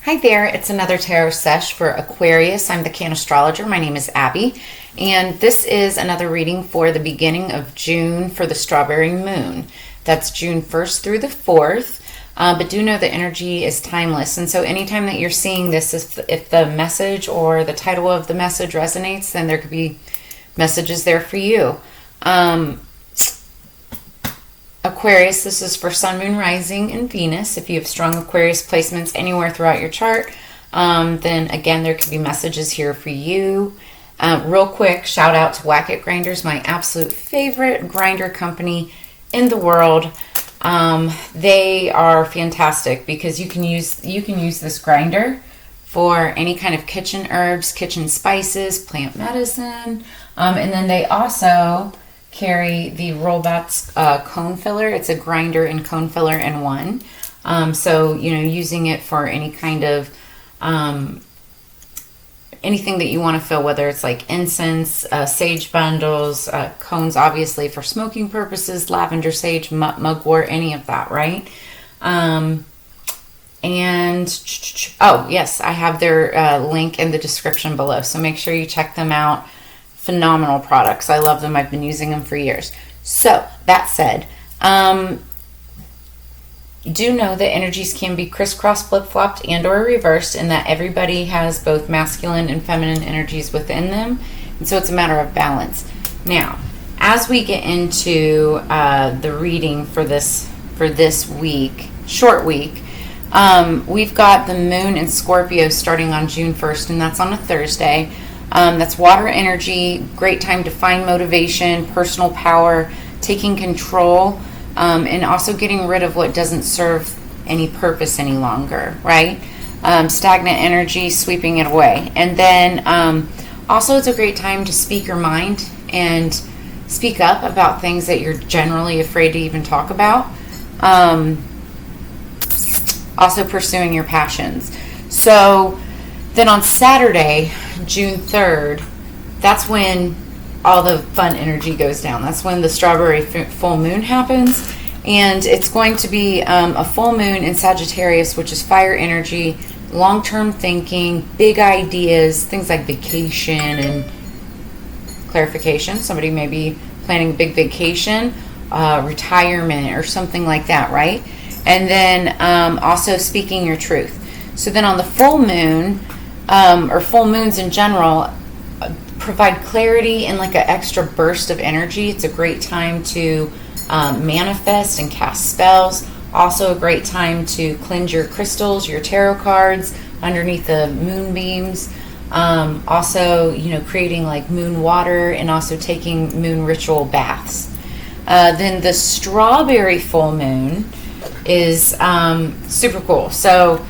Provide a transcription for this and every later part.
Hi there, it's another tarot sesh for Aquarius. I'm the Cannastrologer. My name is Abby, and this is another reading for the beginning of June for the Strawberry Moon. That's June 1st through the 4th, but do know the energy is timeless, and so anytime that you're seeing this, if the message or the title of the message resonates, then there could be messages there for you. Aquarius, this is for Sun, Moon, Rising, and Venus. If you have strong Aquarius placements anywhere throughout your chart, then again, there could be messages here for you. Real quick, shout out to Whack It Grinders, my absolute favorite grinder company in the world. They are fantastic because you can use this grinder for any kind of kitchen herbs, kitchen spices, plant medicine, and then they also carry the Rollbats cone filler. It's a grinder and cone filler in one. So, using it for any kind of anything that you want to fill, whether it's like incense, sage bundles, cones, obviously for smoking purposes, lavender, sage, mugwort, any of that, right? And oh yes, I have their link in the description below, so make sure you check them out. Phenomenal products. I love them. I've been using them for years. So that said, do know that energies can be crisscrossed, flip-flopped, and or reversed, and that everybody has both masculine and feminine energies within them, and so it's a matter of balance. Now, as we get into the reading for this week, short week, we've got the moon in Scorpio starting on June 1st, and that's on a Thursday. That's water energy, great time to find motivation, personal power, taking control, and also getting rid of what doesn't serve any purpose any longer, right? Stagnant energy, sweeping it away. And then also it's a great time to speak your mind and speak up about things that you're generally afraid to even talk about. Also pursuing your passions. So then on Saturday, June 3rd, that's when all the fun energy goes down. That's when the strawberry full moon happens. And it's going to be a full moon in Sagittarius, which is fire energy, long-term thinking, big ideas, things like vacation and clarification. Somebody may be planning a big vacation, retirement, or something like that, right? And then also speaking your truth. So then on the full moon, or full moons in general, provide clarity and like an extra burst of energy. It's a great time to manifest and cast spells. Also a great time to cleanse your crystals, your tarot cards underneath the moonbeams. Also, creating like moon water and also taking moon ritual baths. Then the strawberry full moon is super cool. So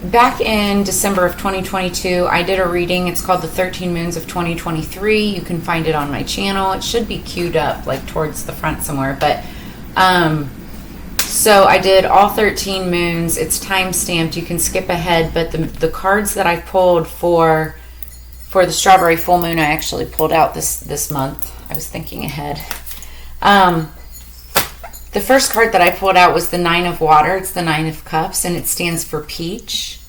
back in December of 2022, I did a reading. It's called The 13 Moons of 2023. You can find it on my channel. It should be queued up like towards the front somewhere. But so I did all 13 moons. It's time stamped. You can skip ahead. But the cards that I pulled for the strawberry full moon, I actually pulled out this month. I was thinking ahead. The first card that I pulled out was the Nine of Water. It's the Nine of Cups, and it stands for peach.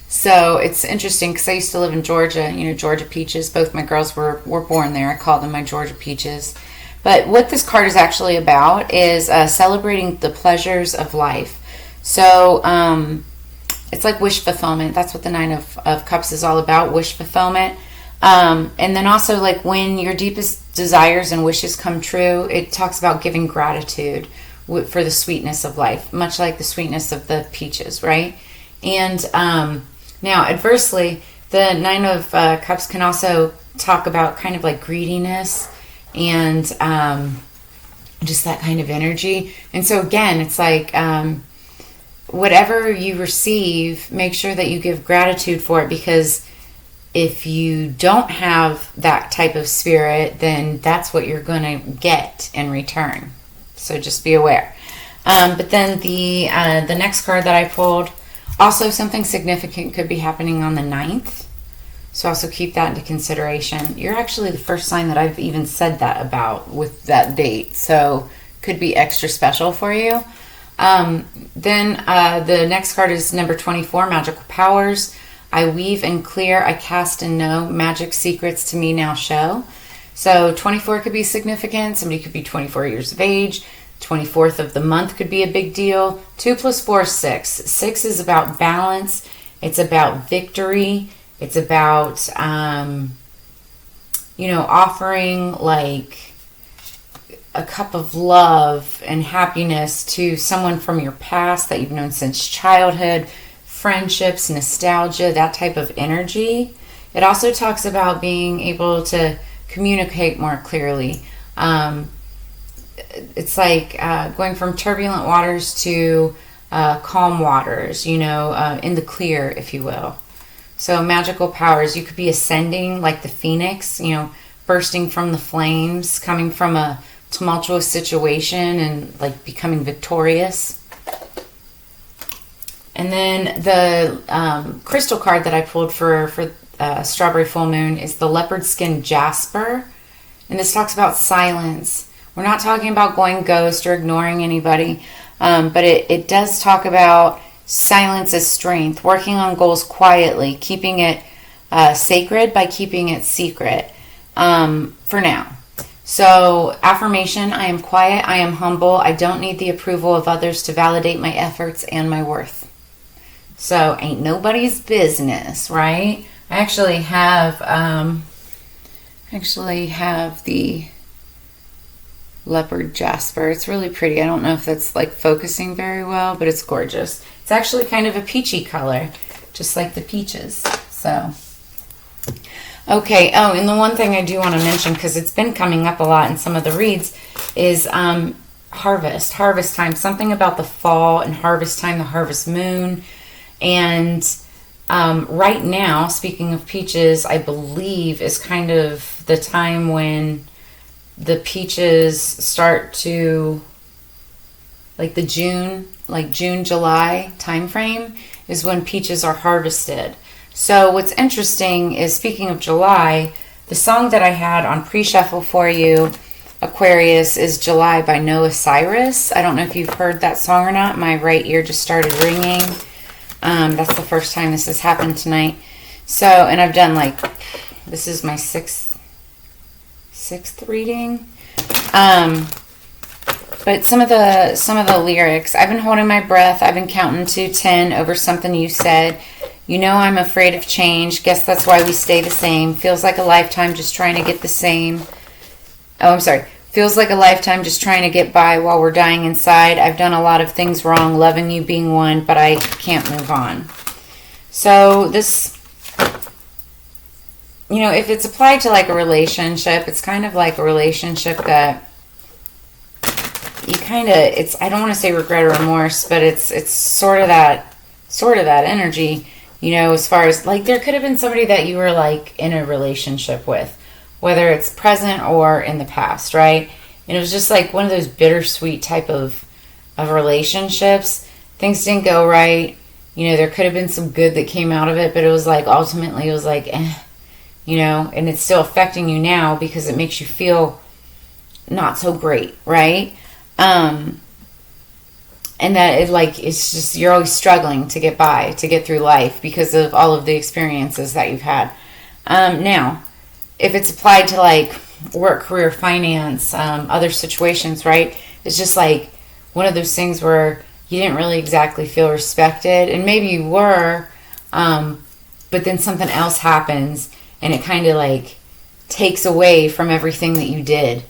So it's interesting because I used to live in Georgia, Georgia peaches. Both my girls were born there. I call them my Georgia peaches. But what this card is actually about is celebrating the pleasures of life. So it's like wish fulfillment. That's what the Nine of Cups is all about, wish fulfillment. And then also like when your deepest desires and wishes come true, it talks about giving gratitude for the sweetness of life, much like the sweetness of the peaches, right? And now, adversely, the Nine of Cups can also talk about kind of like greediness and just that kind of energy. And so again, it's like whatever you receive, make sure that you give gratitude for it, because if you don't have that type of spirit, then that's what you're going to get in return. So just be aware. But then the next card that I pulled, also something significant could be happening on the 9th. So also keep that into consideration. You're actually the first sign that I've even said that about with that date. So could be extra special for you. Then the next card is number 24, Magical Powers. I weave and clear, I cast and know, magic secrets to me now show. So 24 could be significant. Somebody could be 24 years of age. 24th of the month could be a big deal. 2 plus 4 is 6. 6 is about balance. It's about victory. It's about, offering like a cup of love and happiness to someone from your past that you've known since childhood, friendships, nostalgia, that type of energy. It also talks about being able to communicate more clearly. It's like going from turbulent waters to calm waters, in the clear, if you will. So magical powers, you could be ascending like the phoenix, bursting from the flames, coming from a tumultuous situation and like becoming victorious. And then the crystal card that I pulled for Strawberry Full Moon is the Leopard Skin Jasper. And this talks about silence. We're not talking about going ghost or ignoring anybody, but it does talk about silence as strength, working on goals quietly, keeping it sacred by keeping it secret for now. So affirmation, I am quiet, I am humble, I don't need the approval of others to validate my efforts and my worth. So ain't nobody's business, right? I actually have the leopard jasper. It's really pretty. I don't know if that's like focusing very well, but it's gorgeous. It's actually kind of a peachy color, just like the peaches. So, okay. Oh, and the one thing I do want to mention, because it's been coming up a lot in some of the reads, is harvest time. Something about the fall and harvest time, the harvest moon. And right now, speaking of peaches, I believe is kind of the time when the peaches start to, like the June, July time frame is when peaches are harvested. So what's interesting is, speaking of July, the song that I had on pre-shuffle for you, Aquarius, is July by Noah Cyrus. I don't know if you've heard that song or not. My right ear just started ringing. That's the first time this has happened tonight. So, and I've done this is my sixth reading. But some of the lyrics, I've been holding my breath. I've been counting to 10 over something you said. I'm afraid of change. Guess that's why we stay the same. Feels like a lifetime just trying to get the same. Oh, I'm sorry. Feels like a lifetime just trying to get by while we're dying inside. I've done a lot of things wrong, loving you being one, but I can't move on. So this, if it's applied to like a relationship, it's kind of like a relationship that you I don't want to say regret or remorse, but it's sort of that energy, as far as like there could have been somebody that you were like in a relationship with, whether it's present or in the past, right? And it was just like one of those bittersweet type of relationships. Things didn't go right. There could have been some good that came out of it, but it was like, ultimately it was like, and it's still affecting you now because it makes you feel not so great, right? And that it's just, you're always struggling to get by, to get through life because of all of the experiences that you've had. Now, if it's applied to like work, career, finance, other situations, right? It's just like one of those things where you didn't really exactly feel respected, and maybe you were, but then something else happens and it kind of like takes away from everything that you did,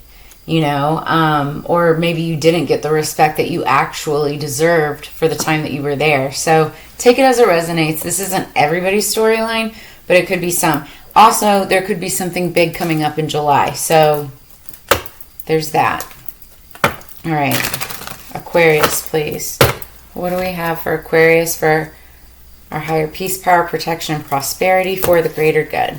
or maybe you didn't get the respect that you actually deserved for the time that you were there. So take it as it resonates. This isn't everybody's storyline, but it could be some. Also, there could be something big coming up in July. So there's that. All right. Aquarius, please. What do we have for Aquarius for our higher peace, power, protection, and prosperity for the greater good?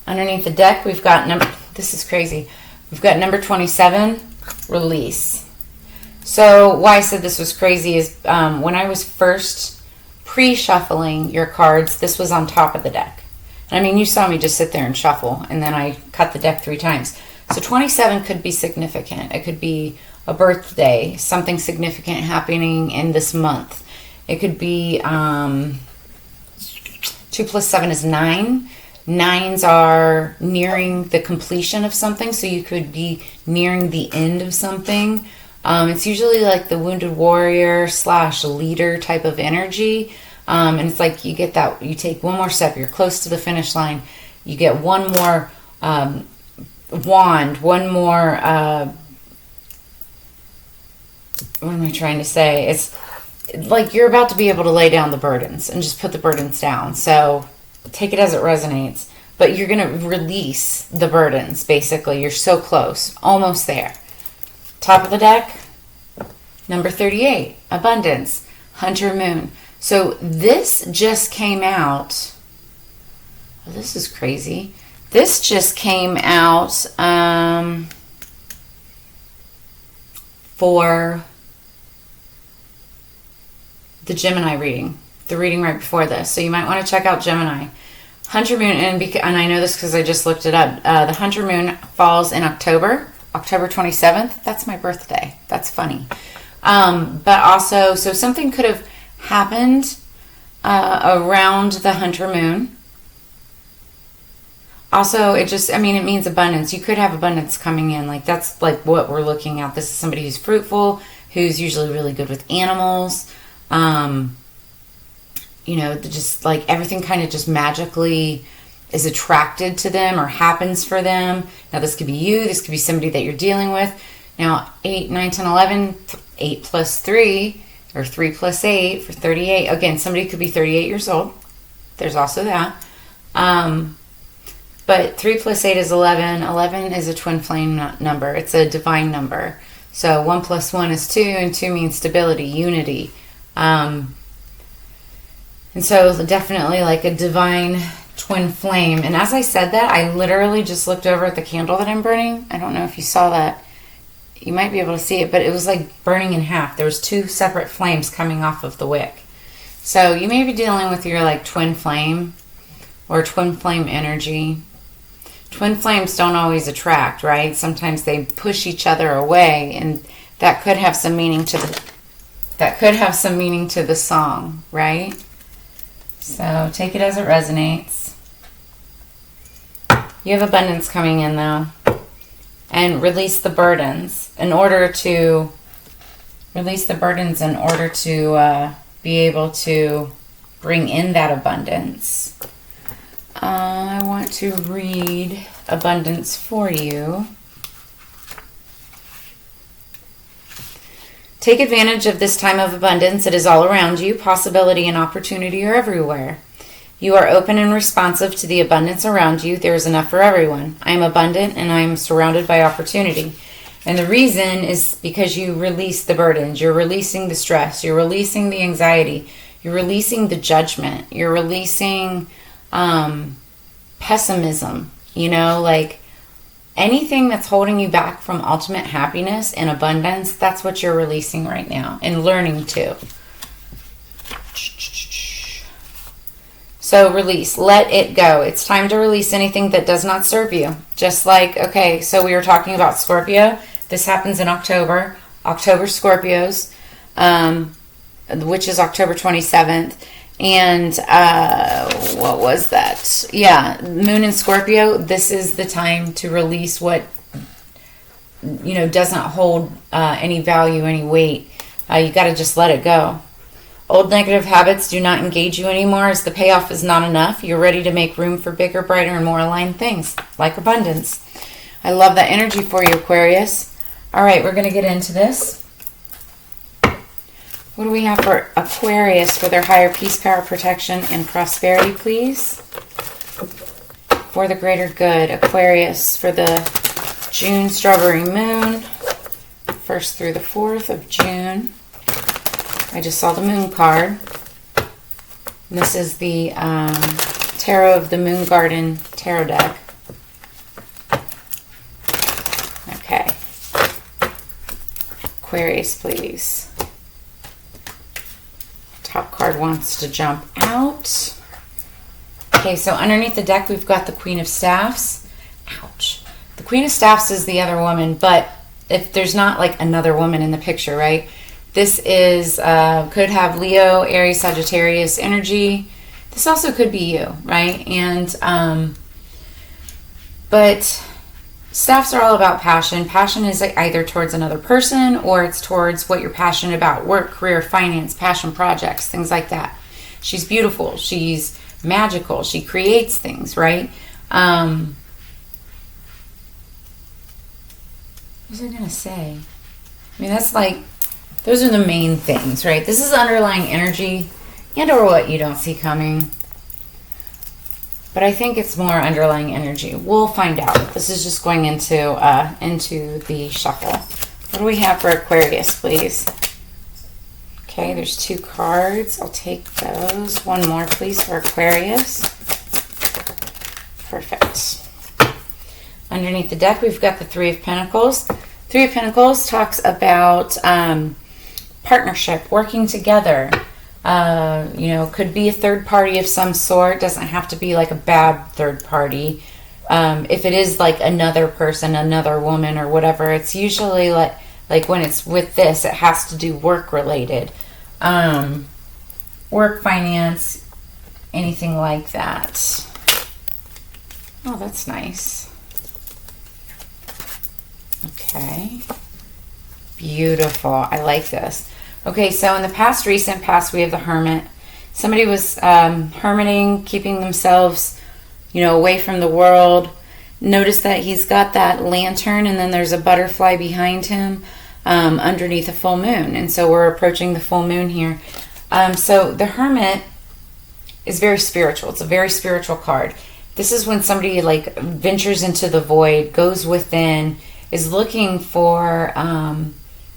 Underneath the deck, we've got this is crazy. We've got number 27, release. So why I said this was crazy is when I was first pre-shuffling your cards, this was on top of the deck. I mean, you saw me just sit there and shuffle, and then I cut the deck 3 times. So 27 could be significant. It could be a birthday, something significant happening in this month. It could be 2 plus 7 is 9. Nines are nearing the completion of something, so you could be nearing the end of something. It's usually like the wounded warrior / leader type of energy. And it's like you get that, you take one more step, you're close to the finish line. You get one more wand, one more, what am I trying to say? It's like you're about to be able to lay down the burdens and just put the burdens down. So take it as it resonates. But you're going to release the burdens, basically. You're so close. Almost there. Top of the deck, number 38, abundance, Hunter Moon. So this just came out. Oh, this is crazy. This just came out for the Gemini reading. The reading right before this. So you might want to check out Gemini. Hunter Moon, and I know this because I just looked it up. The Hunter Moon falls in October 27th. That's my birthday. That's funny. But also, so something could have happened around the Hunter Moon. Also, it means abundance. You could have abundance coming in. Like, that's like what we're looking at. This is somebody who's fruitful, who's usually really good with animals. Just like everything kind of just magically is attracted to them or happens for them. Now, this could be you. This could be somebody that you're dealing with. Now, 8, 9, 10, 11, 8 plus 3, or 3 plus 8 for 38. Again, somebody could be 38 years old. There's also that. But 3 plus 8 is 11. 11 is a twin flame number. It's a divine number. So 1 plus 1 is 2, and 2 means stability, unity. And so definitely like a divine twin flame. And as I said that, I literally just looked over at the candle that I'm burning. I don't know if you saw that. You might be able to see it, but it was like burning in half. There was 2 separate flames coming off of the wick. So you may be dealing with your like twin flame or twin flame energy. Twin flames don't always attract, right? Sometimes they push each other away, and that could have some meaning to the song, right? So take it as it resonates. You have abundance coming in, though. And release the burdens in order to be able to bring in that abundance. I want to read abundance for you. Take advantage of this time of abundance. It is all around you. Possibility and opportunity are everywhere. You are open and responsive to the abundance around you. There is enough for everyone. I am abundant and I am surrounded by opportunity. And the reason is because you release the burdens. You're releasing the stress. You're releasing the anxiety. You're releasing the judgment. You're releasing pessimism. Like anything that's holding you back from ultimate happiness and abundance, that's what you're releasing right now and learning to. So release, let it go. It's time to release anything that does not serve you. Just like, okay, so we were talking about Scorpio. This happens in October. October Scorpios, which is October 27th. And what was that? Yeah, Moon in Scorpio. This is the time to release what, doesn't hold any value, any weight. You got to just let it go. Old negative habits do not engage you anymore as the payoff is not enough. You're ready to make room for bigger, brighter, and more aligned things, like abundance. I love that energy for you, Aquarius. All right, we're going to get into this. What do we have for Aquarius for their higher peace, power, protection, and prosperity, please? For the greater good. Aquarius for the June Strawberry Moon, 1st through the 4th of June. I just saw the Moon card. This is the Tarot of the Moon Garden Tarot deck. Okay. Aquarius, please. Top card wants to jump out. Okay, so underneath the deck, we've got the Queen of Staffs. Ouch. The Queen of Staffs is the other woman, but if there's not like another woman in the picture, right? This is, could have Leo, Aries, Sagittarius energy. This also could be you, right? And, but staffs are all about passion. Passion is like either towards another person or it's towards what you're passionate about. Work, career, finance, passion projects, things like that. She's beautiful. She's magical. She creates things, right? What was I going to say? I mean, that's like, those are the main things, right? This is underlying energy and or what you don't see coming. But I think it's more underlying energy. We'll find out. This is just going into the shuffle. What do we have for Aquarius, please? Okay, there's 2 cards. I'll take those. One more, please, for Aquarius. Perfect. Underneath the deck, we've got the 3 of Pentacles. 3 of Pentacles talks about partnership, working together. You know, could be a third party of some sort. Doesn't have to be like a bad third party. If it is like another person, another woman or whatever, it's usually like when it's with this, it has to do work related. Work, finance, anything like that. Oh, that's nice. Okay. Beautiful. I like this. Okay, so in the past, recent past, we have the Hermit. Somebody was hermiting, keeping themselves, you know, away from the world. Notice that he's got that lantern and then there's a butterfly behind him underneath a full moon. And so we're approaching the full moon here. So the Hermit is very spiritual. It's a very spiritual card. This is when somebody like ventures into the void, goes within, is looking for,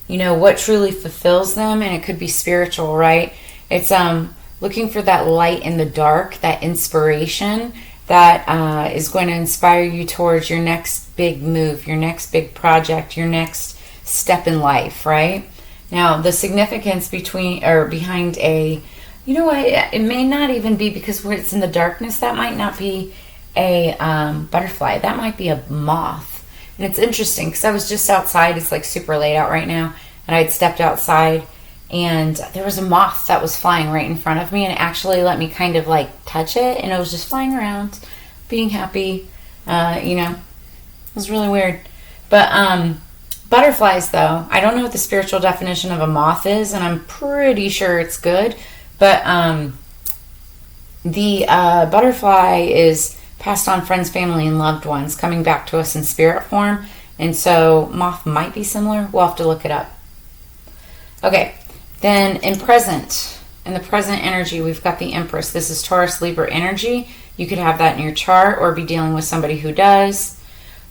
you know, what truly fulfills them. And it could be spiritual, right? It's looking for that light in the dark, that inspiration that is going to inspire you towards your next big move, your next big project, your next step in life, right? Now, the significance behind a, you know what, it may not even be, because where it's in the darkness, that might not be a butterfly. That might be a moth. And it's interesting because I was just outside. It's like super late out right now. And I'd stepped outside and there was a moth that was flying right in front of me, and it actually let me kind of like touch it, and it was just flying around, being happy. You know, it was really weird. But butterflies, though, I don't know what the spiritual definition of a moth is, and I'm pretty sure it's good. But the butterfly is passed on friends, family, and loved ones, coming back to us in spirit form. And so moth might be similar. We'll have to look it up. Okay, then in the present energy, we've got the Empress. This is Taurus, Libra energy. You could have that in your chart or be dealing with somebody who does.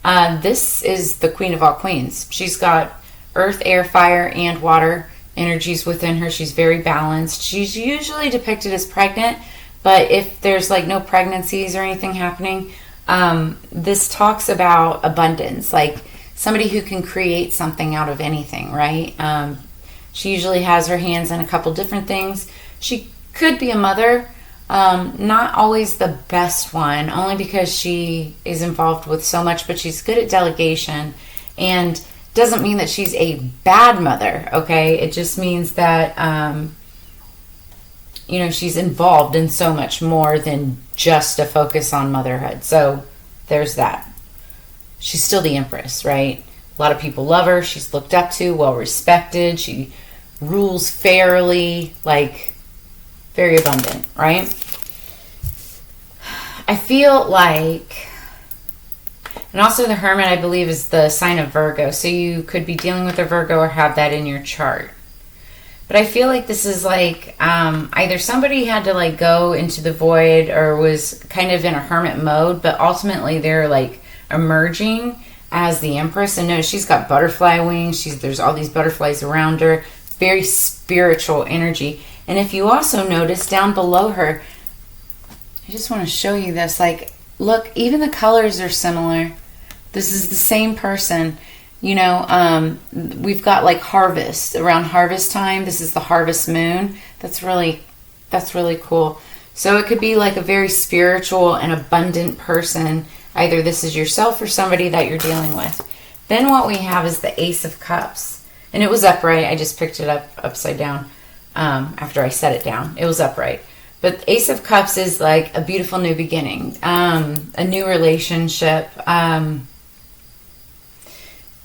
This is the Queen of all queens. She's got earth, air, fire, and water energies within her. She's very balanced. She's usually depicted as pregnant, but if there's like no pregnancies or anything happening, this talks about abundance, like somebody who can create something out of anything, right? She usually has her hands in a couple different things. She could be a mother, not always the best one, only because she is involved with so much, but she's good at delegation, and doesn't mean that she's a bad mother, okay? It just means that, you know, she's involved in so much more than just a focus on motherhood. So there's that. She's still the Empress, right? A lot of people love her. She's looked up to, well respected. She rules fairly, like very abundant, right? I feel like, and also the Hermit, I believe, is the sign of Virgo. So you could be dealing with a Virgo or have that in your chart. But I feel like this is like either somebody had to like go into the void or was kind of in a hermit mode, but ultimately they're like emerging as the Empress. And notice she's got butterfly wings. There's all these butterflies around her. Very spiritual energy. And if you also notice down below her, I just want to show you this. Like, look, even the colors are similar. This is the same person. You know, we've got like harvest, around harvest time. This is the harvest moon. That's really cool. So it could be like a very spiritual and abundant person. Either this is yourself or somebody that you're dealing with. Then what we have is the Ace of Cups. And it was upright. I just picked it up upside down after I set it down. It was upright. But Ace of Cups is like a beautiful new beginning, a new relationship.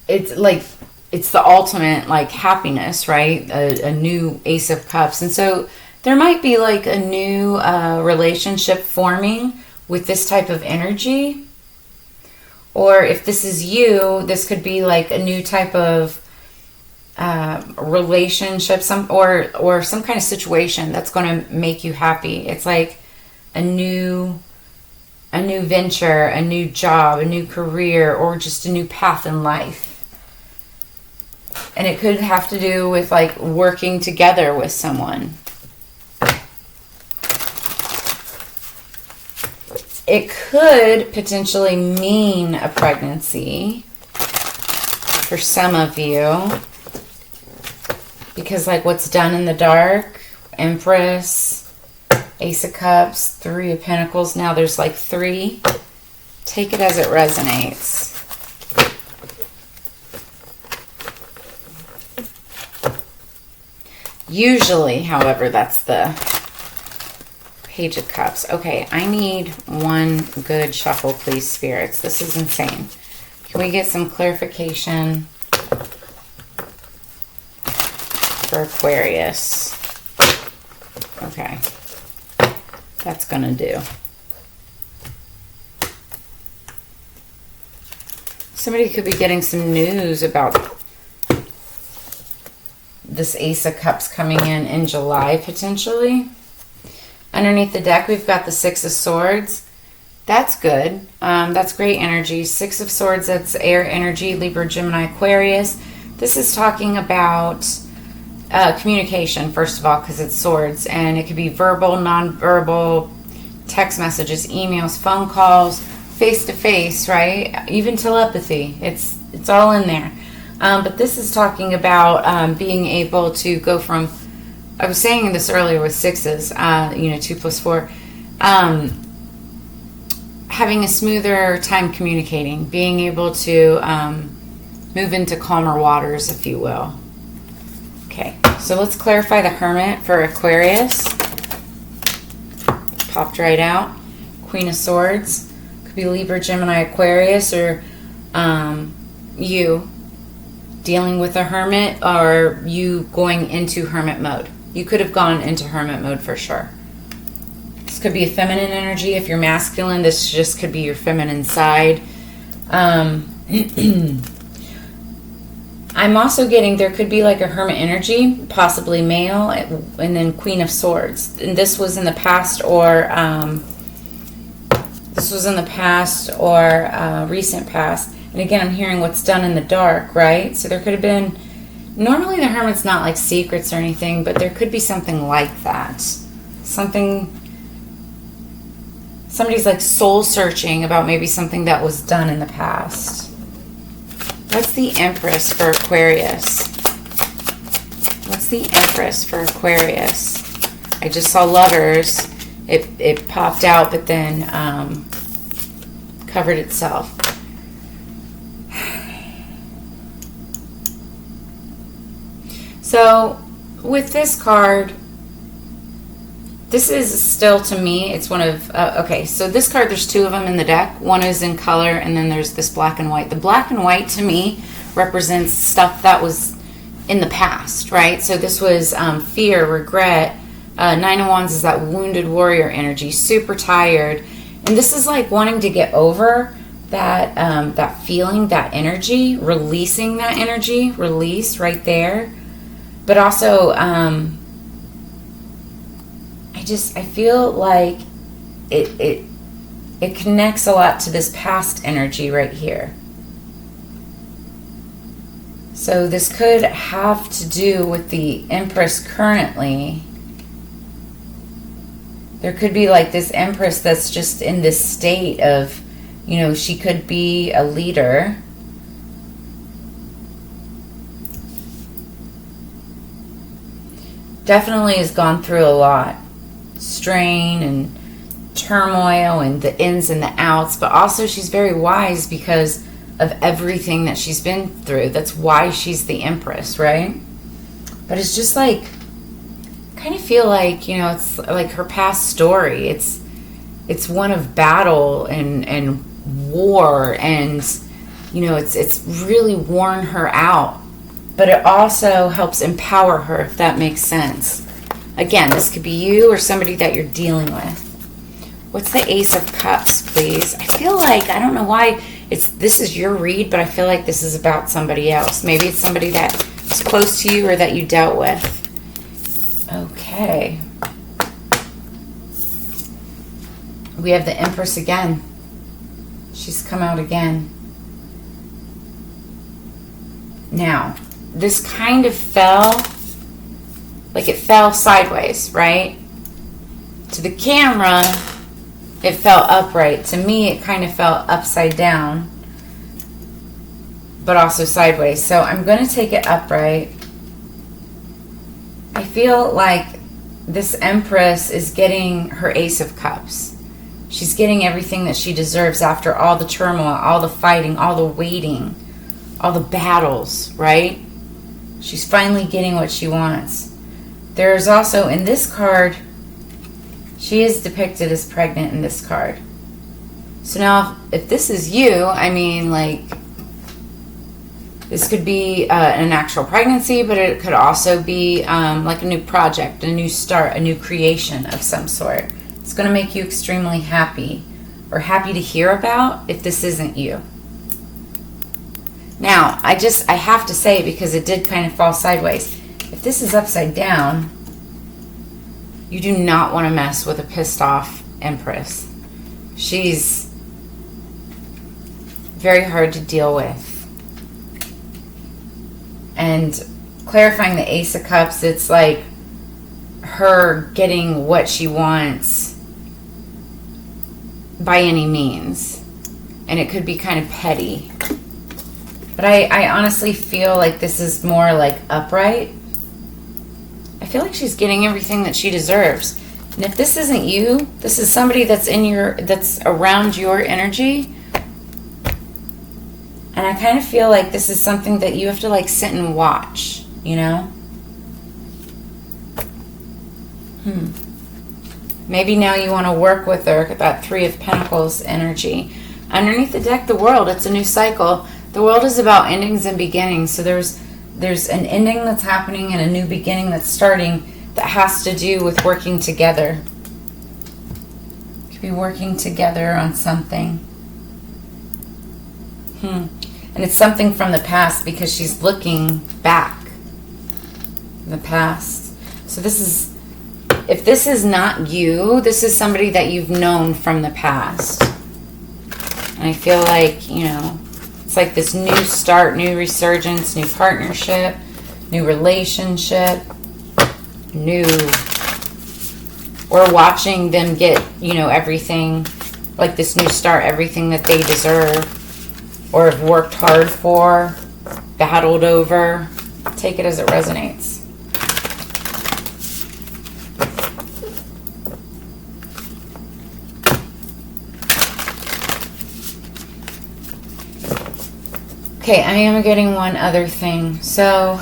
It's like, it's the ultimate like happiness, right? A new Ace of Cups. And so there might be like a new relationship forming with this type of energy. Or if this is you, this could be like a new type of relationship, or some kind of situation that's going to make you happy. It's like a new venture, a new job, a new career, or just a new path in life. And it could have to do with like working together with someone. It could potentially mean a pregnancy for some of you. Because like what's done in the dark, Empress, Ace of Cups, Three of Pentacles. Now there's like 3. Take it as it resonates. Usually, however, that's the Page of Cups. Okay, I need one good shuffle, please, spirits. This is insane. Can we get some clarification for Aquarius? Okay, that's gonna do. Somebody could be getting some news about this Ace of Cups coming in July, potentially. Underneath the deck, we've got the Six of Swords. That's good. That's great energy. Six of Swords, that's air energy, Libra, Gemini, Aquarius. This is talking about communication, first of all, because it's swords. And it could be verbal, non-verbal, text messages, emails, phone calls, face-to-face, right? Even telepathy. It's all in there. But this is talking about being able to go from, I was saying this earlier with sixes, 2 plus 4, having a smoother time communicating, being able to move into calmer waters, if you will. Okay, so let's clarify the Hermit for Aquarius. Popped right out. Queen of Swords. Could be Libra, Gemini, Aquarius, or you dealing with a hermit, or you going into hermit mode. You could have gone into hermit mode for sure. This could be a feminine energy. If you're masculine, this just could be your feminine side. I'm also getting there could be like a hermit energy, possibly male, and then Queen of Swords. And this was in the past, or recent past. And again, I'm hearing what's done in the dark, right? So there could have been, normally the Hermit's not like secrets or anything, but there could be something like that. Somebody's like soul searching about maybe something that was done in the past. What's the Empress for Aquarius? What's the Empress for Aquarius? I just saw Lovers. It popped out, but then covered itself. So with this card, this is still, to me, it's one of, okay, so this card, there's 2 of them in the deck. One is in color, and then there's this black and white. The black and white, to me, represents stuff that was in the past, right? So this was fear, regret. 9 of Wands is that wounded warrior energy, super tired. And this is like wanting to get over that, that feeling, that energy, releasing that energy, release right there. But also, I feel like it connects a lot to this past energy right here. So this could have to do with the Empress currently. There could be like this Empress that's just in this state of, she could be a leader. Definitely has gone through a lot. Strain and turmoil and the ins and the outs. But also she's very wise because of everything that she's been through. That's why she's the Empress, right? But it's just like, kind of feel like, you know, it's like her past story. It's one of battle and war, and you know, it's really worn her out. But it also helps empower her, if that makes sense. Again, this could be you or somebody that you're dealing with. What's the Ace of Cups, please? I feel like, I don't know why this is your read, but I feel like this is about somebody else. Maybe it's somebody that's close to you or that you dealt with. Okay. We have the Empress again. She's come out again. Now, this kind of fell, like it fell sideways, right? To the camera, it fell upright. To me, it kind of fell upside down, but also sideways. So I'm going to take it upright. I feel like this Empress is getting her Ace of Cups. She's getting everything that she deserves after all the turmoil, all the fighting, all the waiting, all the battles, right? She's finally getting what she wants. There's also, in this card, she is depicted as pregnant in this card. So now, if this is you, I mean, like, this could be an actual pregnancy, but it could also be like a new project, a new start, a new creation of some sort. It's going to make you extremely happy, or happy to hear about if this isn't you. Now, I have to say, because it did kind of fall sideways, if this is upside down, you do not want to mess with a pissed off Empress. She's very hard to deal with. And clarifying the Ace of Cups, it's like her getting what she wants by any means. And it could be kind of petty. But I honestly feel like this is more like upright. I feel like she's getting everything that she deserves. And if this isn't you, this is somebody that's that's around your energy. And I kind of feel like this is something that you have to like sit and watch, you know? Maybe now you want to work with her, that Three of Pentacles energy. Underneath the deck, the World, it's a new cycle. The World is about endings and beginnings. So there's an ending that's happening and a new beginning that's starting that has to do with working together. You could be working together on something. And it's something from the past because she's looking back in the past. So this is, if this is not you, this is somebody that you've known from the past. And I feel like, you know, it's like this new start, new resurgence, new partnership, new relationship, we're watching them get, you know, everything, like this new start, everything that they deserve or have worked hard for, battled over. Take it as it resonates. Okay, I am getting one other thing. So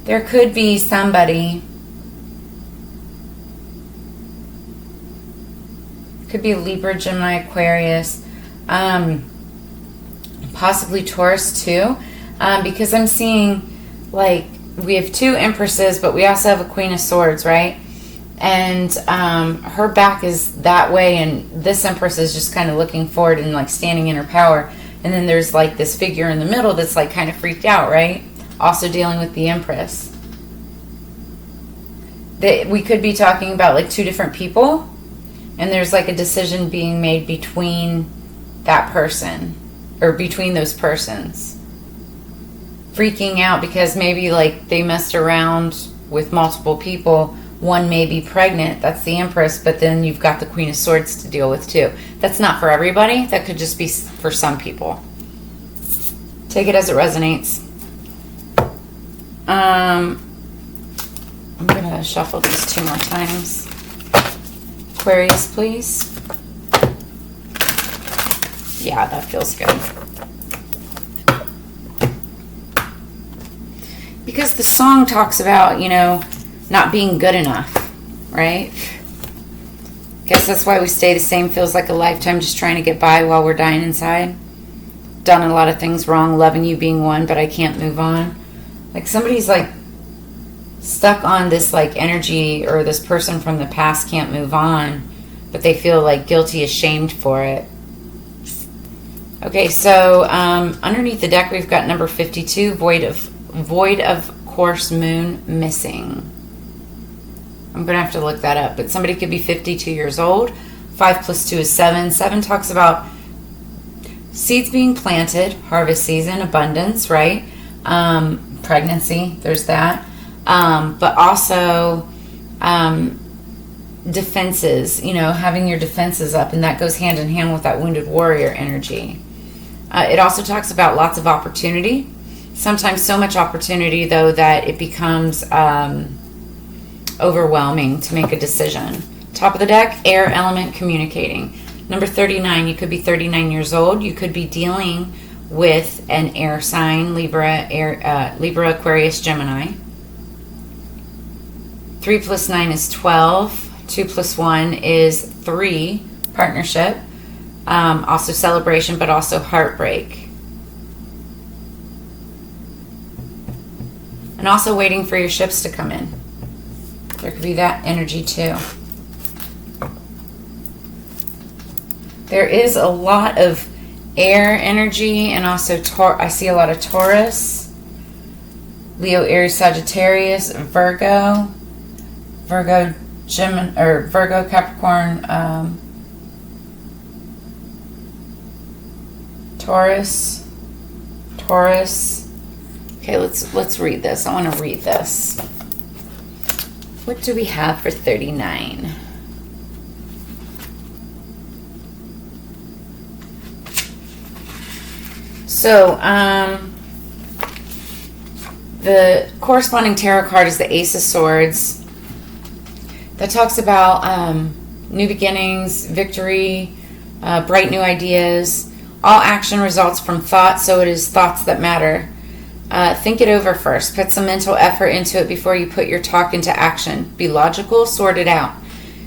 there could be somebody, could be Libra, Gemini, Aquarius, possibly Taurus too, because I'm seeing like we have two Empresses, but we also have a Queen of Swords, right? And her back is that way, and this Empress is just kind of looking forward and like standing in her power. And then there's like this figure in the middle that's like kind of freaked out, right? Also dealing with the Empress. We could be talking about like two different people, and there's like a decision being made between that person, or between those persons. Freaking out because maybe like they messed around with multiple people. One may be pregnant, that's the Empress, but then you've got the Queen of Swords to deal with too. That's not for everybody. That could just be for some people. Take it as it resonates. I'm going to shuffle these 2 more times. Aquarius, please. Yeah, that feels good. Because the song talks about, you know, not being good enough, right? Guess that's why we stay the same. Feels like a lifetime just trying to get by while we're dying inside. Done a lot of things wrong, loving you being one, but I can't move on. Like somebody's like stuck on this like energy, or this person from the past can't move on, but they feel like guilty, ashamed for it. Okay, so underneath the deck we've got number 52, void of course moon missing. I'm gonna have to look that up, but somebody could be 52 years old. 5 plus 2 is 7. 7 talks about seeds being planted, harvest season, abundance, right? Pregnancy, there's that. But also defenses, you know, having your defenses up, and that goes hand in hand with that wounded warrior energy. It also talks about lots of opportunity. Sometimes so much opportunity, though, that it becomes overwhelming to make a decision. Top of the deck, air element, communicating. Number 39, you could be 39 years old. You could be dealing with an air sign, Libra, Aquarius, Gemini. 3 plus 9 is 12. 2 plus 1 is 3, partnership. Also celebration, but also heartbreak. And also waiting for your ships to come in. There could be that energy too. There is a lot of air energy, and also I see a lot of Taurus, Leo, Aries, Sagittarius, Virgo, Gemini, or Virgo, Capricorn, Taurus. Okay, let's read this. I want to read this. What do we have for 39? So, the corresponding tarot card is the Ace of Swords. That talks about new beginnings, victory, bright new ideas. All action results from thought, so it is thoughts that matter. Think it over first. Put some mental effort into it before you put your talk into action. Be logical, sort it out.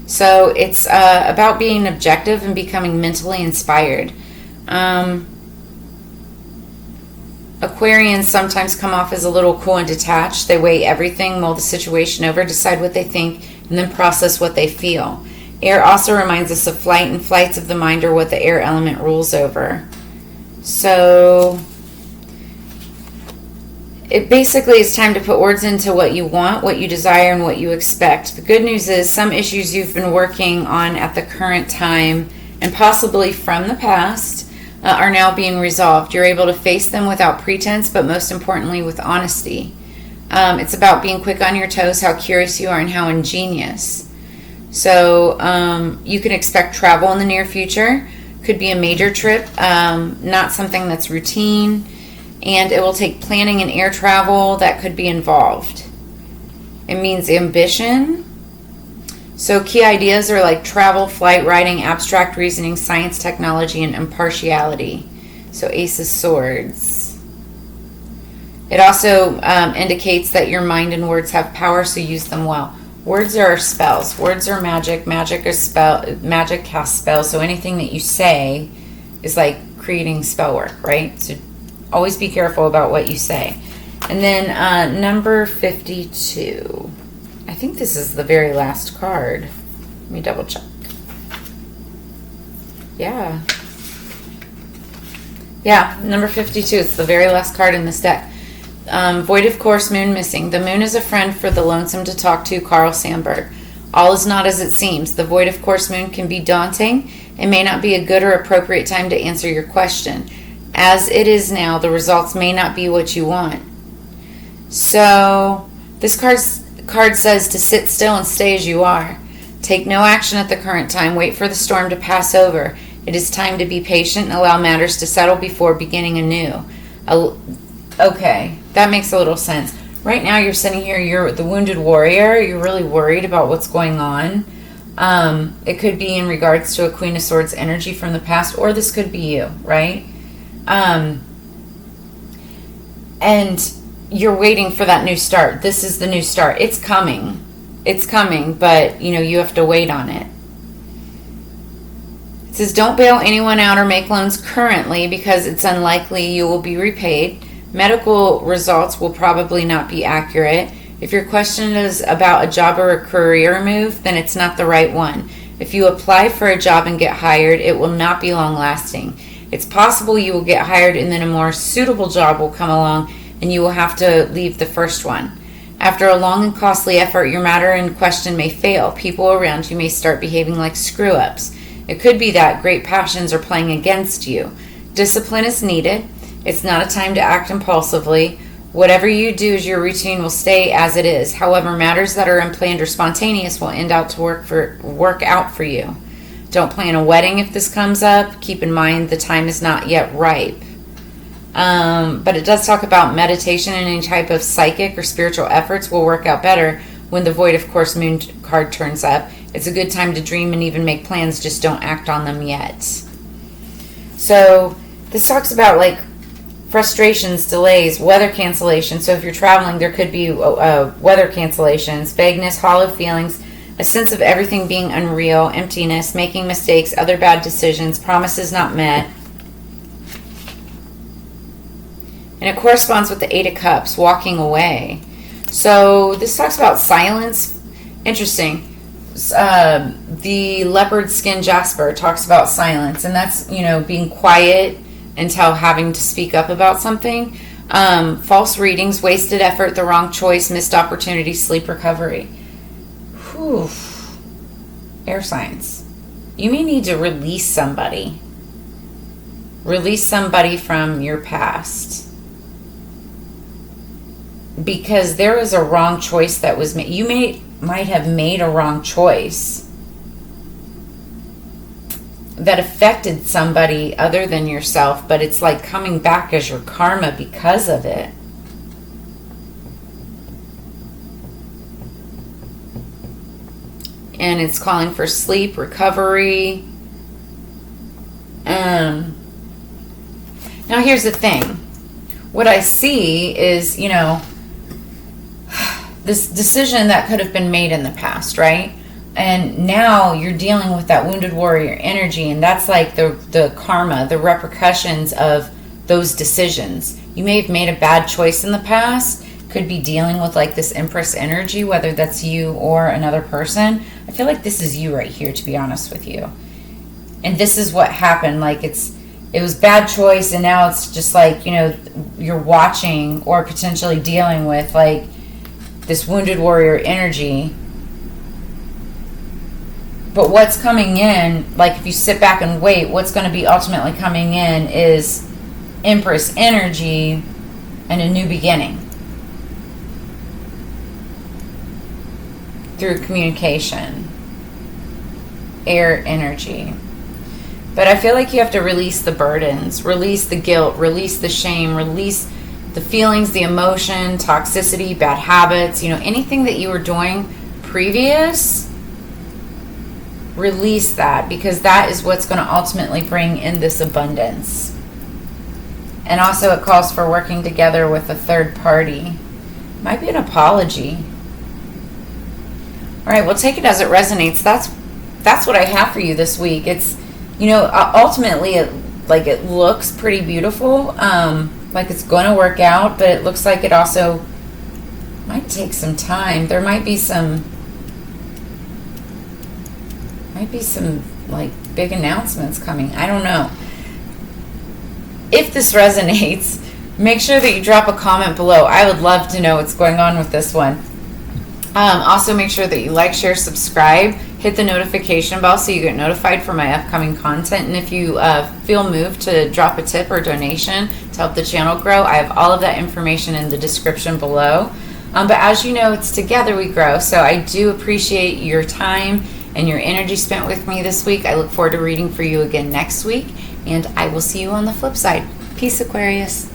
So it's about being objective and becoming mentally inspired. Aquarians sometimes come off as a little cool and detached. They weigh everything, mull the situation over, decide what they think, and then process what they feel. Air also reminds us of flight, and flights of the mind are what the air element rules over. So it basically is time to put words into what you want, what you desire, and what you expect. The good news is some issues you've been working on at the current time, and possibly from the past, are now being resolved. You're able to face them without pretense, but most importantly with honesty. It's about being quick on your toes, how curious you are, and how ingenious. So you can expect travel in the near future. Could be a major trip, not something that's routine. And it will take planning and air travel that could be involved. It means ambition. So key ideas are like travel, flight, writing, abstract reasoning, science, technology, and impartiality. So Ace of Swords. It also indicates that your mind and words have power, so use them well. Words are spells. Words are magic. Magic casts spells. So anything that you say is like creating spell work, right? So always be careful about what you say. And then number 52. I think this is the very last card. Let me double check. Yeah, number 52. It's the very last card in this deck. Void of course, moon missing. The moon is a friend for the lonesome to talk to, Carl Sandburg. All is not as it seems. The void of course moon can be daunting. It may not be a good or appropriate time to answer your question. As it is now, the results may not be what you want. So this card says to sit still and stay as you are. Take no action at the current time. Wait for the storm to pass over. It is time to be patient and allow matters to settle before beginning anew. Okay, that makes a little sense. Right now you're sitting here, you're the wounded warrior. You're really worried about what's going on. It could be in regards to a Queen of Swords energy from the past, or this could be you, right? And you're waiting for that new start. This is the new start. It's coming. It's coming, but, you have to wait on it. It says, don't bail anyone out or make loans currently because it's unlikely you will be repaid. Medical results will probably not be accurate. If your question is about a job or a career move, then it's not the right one. If you apply for a job and get hired, it will not be long lasting. It's possible you will get hired and then a more suitable job will come along and you will have to leave the first one. After a long and costly effort, your matter in question may fail. People around you may start behaving like screw-ups. It could be that great passions are playing against you. Discipline is needed. It's not a time to act impulsively. Whatever you do as your routine will stay as it is. However, matters that are unplanned or spontaneous will end out to work out for you. Don't plan a wedding if this comes up. Keep in mind the time is not yet ripe. But it does talk about meditation and any type of psychic or spiritual efforts will work out better when the Void of Course Moon card turns up. It's a good time to dream and even make plans, just don't act on them yet. So this talks about like frustrations, delays, weather cancellation. So if you're traveling, there could be weather cancellations, vagueness, hollow feelings, a sense of everything being unreal, emptiness, making mistakes, other bad decisions, promises not met. And it corresponds with the Eight of Cups, walking away. So this talks about silence. Interesting. The leopard skin jasper talks about silence, and that's, being quiet until having to speak up about something. False readings, wasted effort, the wrong choice, missed opportunity, sleep recovery. Whew. Air signs. You may need to release somebody. Release somebody from your past. Because there was a wrong choice that was made. You might have made a wrong choice that affected somebody other than yourself, but it's like coming back as your karma because of it. And it's calling for sleep, recovery. Now here's the thing. What I see is, this decision that could have been made in the past, right? And now you're dealing with that wounded warrior energy, and that's like the karma, the repercussions of those decisions. You may have made a bad choice in the past, could be dealing with like this Empress energy, whether that's you or another person. I feel like this is you right here, to be honest with you. And this is what happened. Like it was bad choice, and now it's just like, you're watching or potentially dealing with like this wounded warrior energy. But what's coming in, like if you sit back and wait, what's going to be ultimately coming in is Empress energy and a new beginning through communication, air energy. But I feel like you have to release the burdens, release the guilt, release the shame, release the feelings, the emotion, toxicity, bad habits, anything that you were doing previous, release that, because that is what's going to ultimately bring in this abundance. And also it calls for working together with a third party. Might be an apology. All right, well, take it as it resonates. That's what I have for you this week. It's, ultimately it looks pretty beautiful. Like it's going to work out, but it looks like it also might take some time. There might be some like big announcements coming. I don't know. If this resonates, make sure that you drop a comment below. I would love to know what's going on with this one. Also, make sure that you like, share, subscribe, hit the notification bell so you get notified for my upcoming content. And if you feel moved to drop a tip or donation to help the channel grow, I have all of that information in the description below. But as you know, it's together we grow. So I do appreciate your time and your energy spent with me this week. I look forward to reading for you again next week, and I will see you on the flip side. Peace, Aquarius.